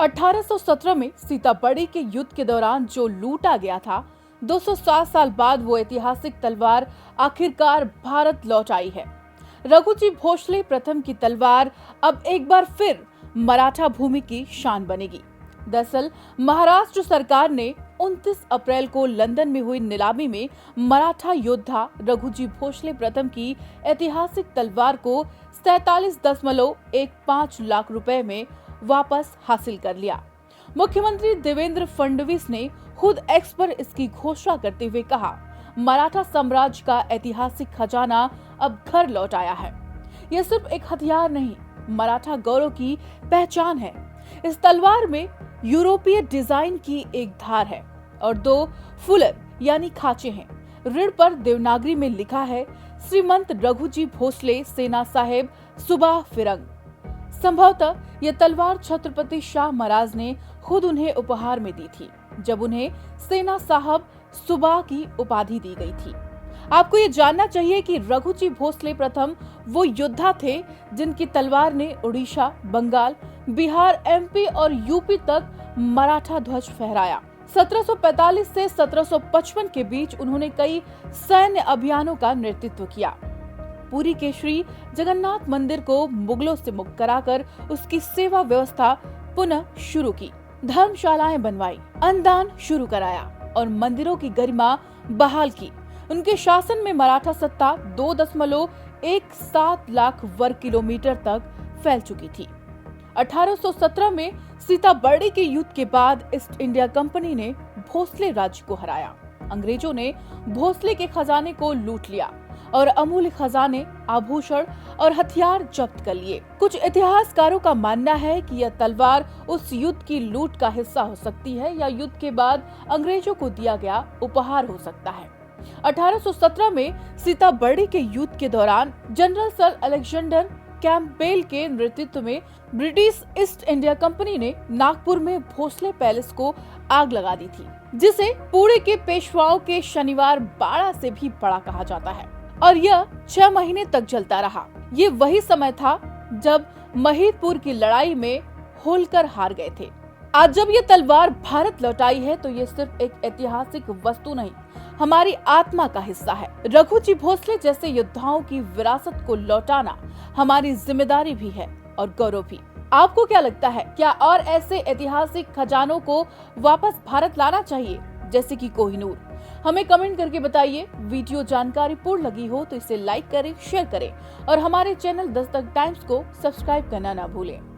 1817 में सीताबड़ी के युद्ध के दौरान जो लूटा गया था, 207 साल बाद वो ऐतिहासिक तलवार आखिरकार भारत लौट आई है। रघुजी भोसले प्रथम की तलवार अब एक बार फिर मराठा भूमि की शान बनेगी। दरअसल महाराष्ट्र सरकार ने 29 अप्रैल को लंदन में हुई नीलामी में मराठा योद्धा रघुजी भोसले प्रथम की ऐतिहासिक तलवार को 47.15 लाख रुपए में वापस हासिल कर लिया। मुख्यमंत्री देवेंद्र फडणवीस ने खुद एक्स पर इसकी घोषणा करते हुए कहा, मराठा साम्राज्य का ऐतिहासिक खजाना अब घर लौट आया है। यह सिर्फ एक हथियार नहीं, मराठा गौरव की पहचान है। इस तलवार में यूरोपीय डिजाइन की एक धार है और 2 फुलर यानी खांचे हैं। ऋण पर देवनागरी में लिखा है, श्रीमंत रघुजी भोसले सेना साहेब सुबह फिरंग। संभवतः यह तलवार छत्रपति शाह महाराज ने खुद उन्हें उपहार में दी थी, जब उन्हें सेना साहब सुबह की उपाधि दी गई थी। आपको ये जानना चाहिए कि रघुजी भोसले प्रथम वो योद्धा थे जिनकी तलवार ने उड़ीसा, बंगाल, बिहार, एमपी और यूपी तक मराठा ध्वज फहराया। 1745 से 1755 के बीच उन्होंने कई सैन्य अभियानों का नेतृत्व किया। पुरी के श्री जगन्नाथ मंदिर को मुगलों से मुक्त कराकर उसकी सेवा व्यवस्था पुनः शुरू की, धर्मशालाएं बनवाई, अन्नदान शुरू कराया और मंदिरों की गरिमा बहाल की। उनके शासन में मराठा सत्ता 2.17 लाख वर्ग किलोमीटर तक फैल चुकी थी। 1817 में सीताबर्डी के युद्ध के बाद ईस्ट इंडिया कंपनी ने भोसले राज्य को हराया। अंग्रेजों ने भोसले के खजाने को लूट लिया और अमूल्य खजाने, आभूषण और हथियार जब्त कर लिए। कुछ इतिहासकारों का मानना है कि यह तलवार उस युद्ध की लूट का हिस्सा हो सकती है या युद्ध के बाद अंग्रेजों को दिया गया उपहार हो सकता है। 1817 में सीताबर्डी के युद्ध के दौरान जनरल सर अलेक्जेंडर कैंपबेल के नेतृत्व में ब्रिटिश ईस्ट इंडिया कंपनी ने नागपुर में भोसले पैलेस को आग लगा दी थी, जिसे पुणे के पेशवाओं के शनिवार बाड़ा से भी बड़ा कहा जाता है और यह 6 महीने तक चलता रहा। ये वही समय था जब महिदपुर की लड़ाई में होलकर हार गए थे। आज जब ये तलवार भारत लौटाई है तो ये सिर्फ एक ऐतिहासिक वस्तु नहीं, हमारी आत्मा का हिस्सा है। रघुजी भोसले जैसे योद्धाओं की विरासत को लौटाना हमारी जिम्मेदारी भी है और गौरव भी। आपको क्या लगता है, क्या और ऐसे ऐतिहासिक खजानों को वापस भारत लाना चाहिए, जैसे कि कोहिनूर? हमें कमेंट करके बताइए। वीडियो जानकारीपूर्ण लगी हो तो इसे लाइक करें, शेयर करें और हमारे चैनल दस्तक टाइम्स को सब्सक्राइब करना ना भूलें।